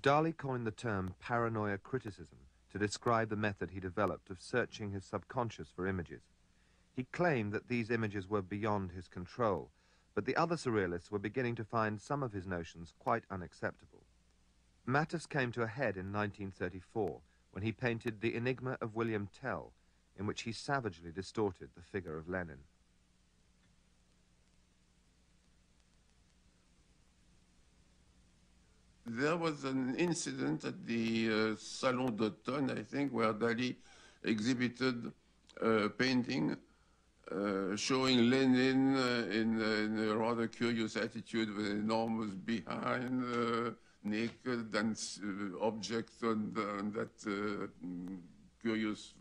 Dali coined the term paranoia criticism to describe the method he developed of searching his subconscious for images. He claimed that these images were beyond his control, but the other surrealists were beginning to find some of his notions quite unacceptable. Matters came to a head in 1934 when he painted The Enigma of William Tell, in which he savagely distorted the figure of Lenin. There was an incident at the Salon d'Automne, I think, where Dali exhibited a painting showing Lenin in a rather curious attitude with an enormous behind, naked, and objects on that curious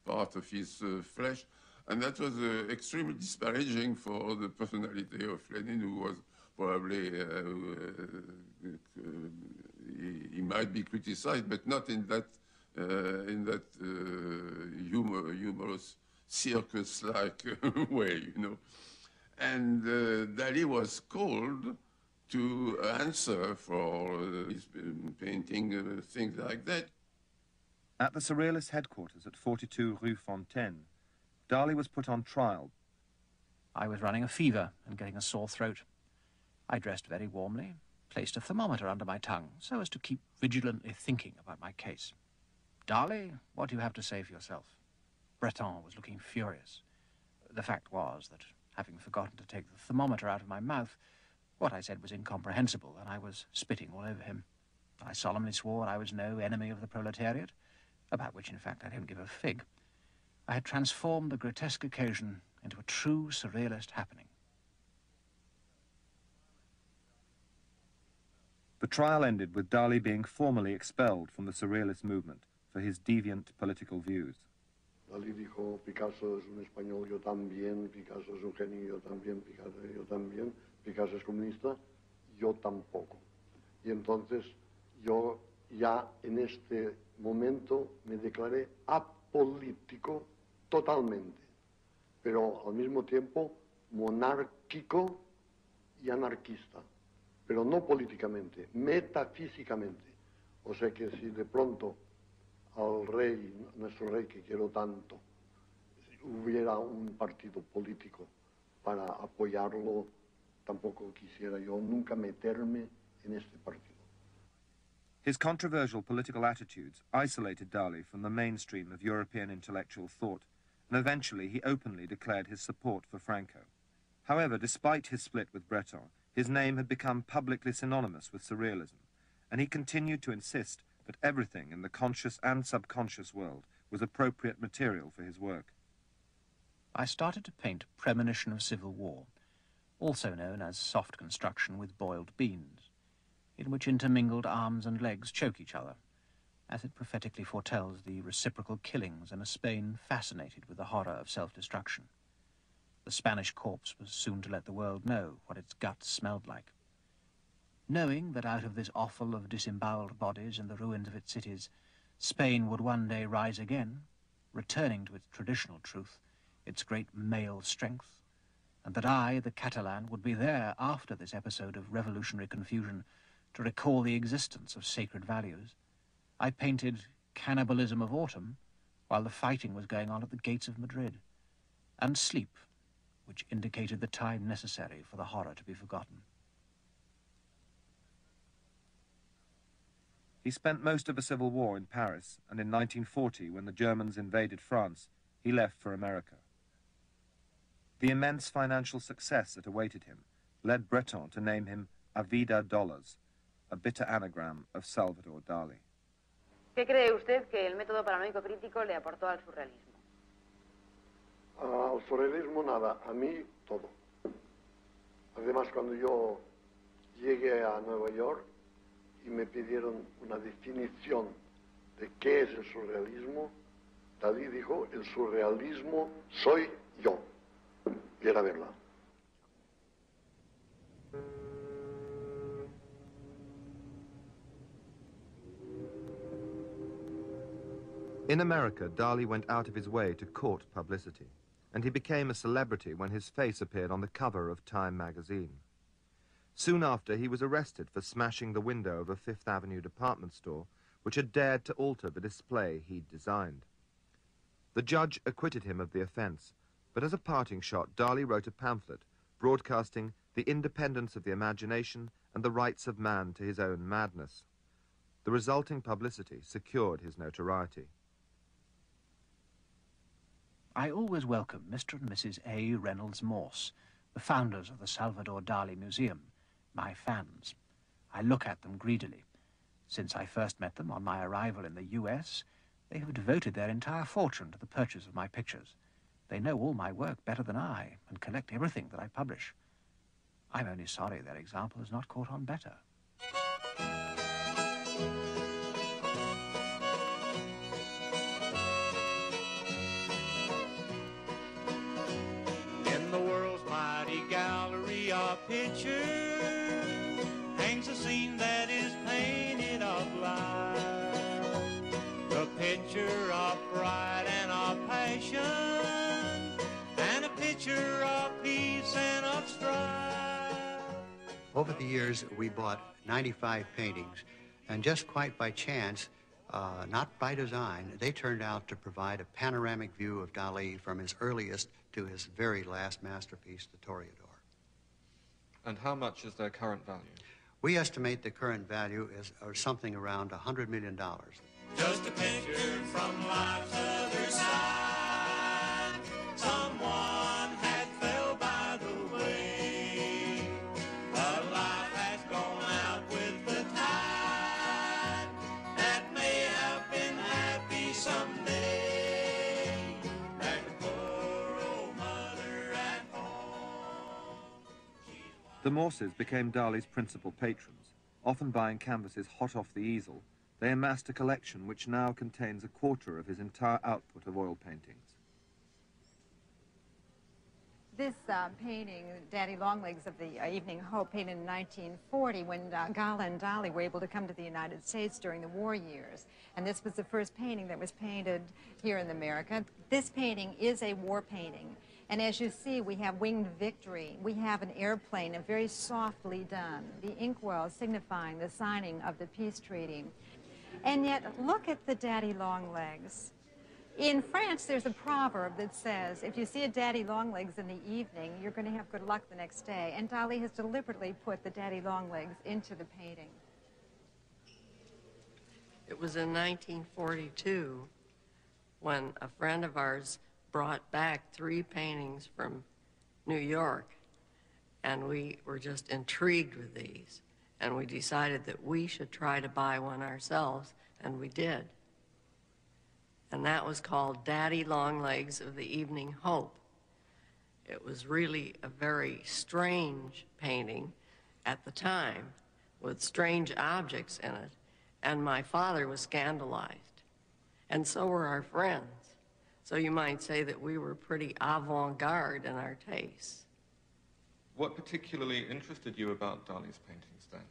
part of his flesh. And that was extremely disparaging for the personality of Lenin, who was probably, he might be criticized, but not in that humorous, circus-like way, you know. And Dali was called to answer for his painting, things like that. At the Surrealist headquarters at 42 Rue Fontaine, Dali was put on trial. I was running a fever and getting a sore throat. I dressed very warmly, placed a thermometer under my tongue so as to keep vigilantly thinking about my case. Dali, what do you have to say for yourself? Breton was looking furious. The fact was that, having forgotten to take the thermometer out of my mouth, what I said was incomprehensible, and I was spitting all over him. I solemnly swore I was no enemy of the proletariat, about which, in fact, I don't give a fig. I had transformed the grotesque occasion into a true surrealist happening. The trial ended with Dali being formally expelled from the Surrealist movement for his deviant political views. Dali dijo, Picasso es un español, yo también, Picasso es un genio, yo también, Picasso es comunista, yo tampoco. Y entonces yo ya en este momento me declaré apolítico totalmente, pero al mismo tiempo monárquico y anarquista, pero no políticamente, metafísicamente. O sea que si de pronto al rey, nuestro rey que quiero tanto, hubiera un partido político para apoyarlo, tampoco quisiera yo nunca meterme en este partido. His controversial political attitudes isolated Dali from the mainstream of European intellectual thought, and eventually he openly declared his support for Franco. However, despite his split with Breton, his name had become publicly synonymous with surrealism, and he continued to insist that everything in the conscious and subconscious world was appropriate material for his work. I started to paint Premonition of Civil War, also known as soft construction with boiled beans, in which intermingled arms and legs choke each other, as it prophetically foretells the reciprocal killings in a Spain fascinated with the horror of self-destruction. The Spanish corpse was soon to let the world know what its guts smelled like. Knowing that out of this offal of disemboweled bodies in the ruins of its cities, Spain would one day rise again, returning to its traditional truth, its great male strength, and that I, the Catalan, would be there after this episode of revolutionary confusion to recall the existence of sacred values, I painted Cannibalism of Autumn while the fighting was going on at the gates of Madrid, and Sleep, which indicated the time necessary for the horror to be forgotten. He spent most of the Civil War in Paris, and in 1940, when the Germans invaded France, he left for America. The immense financial success that awaited him led Breton to name him A Vida Dollars, a bitter anagram of Salvador Dali. ¿Qué cree usted que el método paranoico crítico le aportó al surrealismo? Al surrealismo nada, a mí todo. Además, cuando yo llegué a Nueva York y me pidieron una definición de qué es el surrealismo, Dalí dijo, el surrealismo soy yo. Y era verdad. In America, Dali went out of his way to court publicity, and he became a celebrity when his face appeared on the cover of Time magazine. Soon after, he was arrested for smashing the window of a Fifth Avenue department store which had dared to alter the display he'd designed. The judge acquitted him of the offense, but as a parting shot, Dali wrote a pamphlet broadcasting the independence of the imagination and the rights of man to his own madness. The resulting publicity secured his notoriety. I always welcome Mr. and Mrs. A. Reynolds Morse, the founders of the Salvador Dali Museum, my fans. I look at them greedily. Since I first met them on my arrival in the U.S., they have devoted their entire fortune to the purchase of my pictures. They know all my work better than I and collect everything that I publish. I'm only sorry their example has not caught on better. In the world's mighty gallery of pictures hangs a scene that is painted of life, the picture of pride and of passion, and a picture of peace and of strife. Over the years, we bought 95 paintings, and just quite by chance, not by design, they turned out to provide a panoramic view of Dali from his earliest to his very last masterpiece, the Toreador. And how much is their current value? We estimate the current value is something around $100 million. Just a picture from life's other side. Someone had fell by the way, but life has gone out with the tide. That may have been happy someday. Like a poor old mother at home. The Morses became Dali's principal patrons. Often buying canvases hot off the easel, they amassed a collection which now contains a quarter of his entire output of oil paintings. This painting, Daddy Longlegs of the Evening Hope, painted in 1940 when Gala and Dali were able to come to the United States during the war years. And this was the first painting that was painted here in America. This painting is a war painting. And as you see, we have Winged Victory. We have an airplane, very softly done. The inkwell signifying the signing of the peace treaty. And yet, look at the Daddy Longlegs. In France, there's a proverb that says, if you see a Daddy Longlegs in the evening, you're going to have good luck the next day. And Dali has deliberately put the Daddy Longlegs into the painting. It was in 1942 when a friend of ours brought back 3 paintings from New York, and we were just intrigued with these, and we decided that we should try to buy one ourselves, and we did. And that was called Daddy Longlegs of the Evening Hope. It was really a very strange painting at the time, with strange objects in it, and my father was scandalized, and so were our friends. So you might say that we were pretty avant-garde in our tastes. What particularly interested you about Dali's paintings then?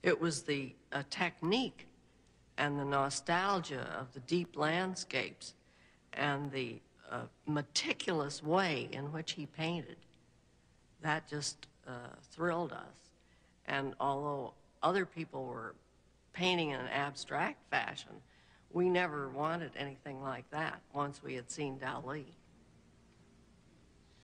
It was the technique and the nostalgia of the deep landscapes and the meticulous way in which he painted. That just thrilled us. And although other people were painting in an abstract fashion, we never wanted anything like that once we had seen Dali.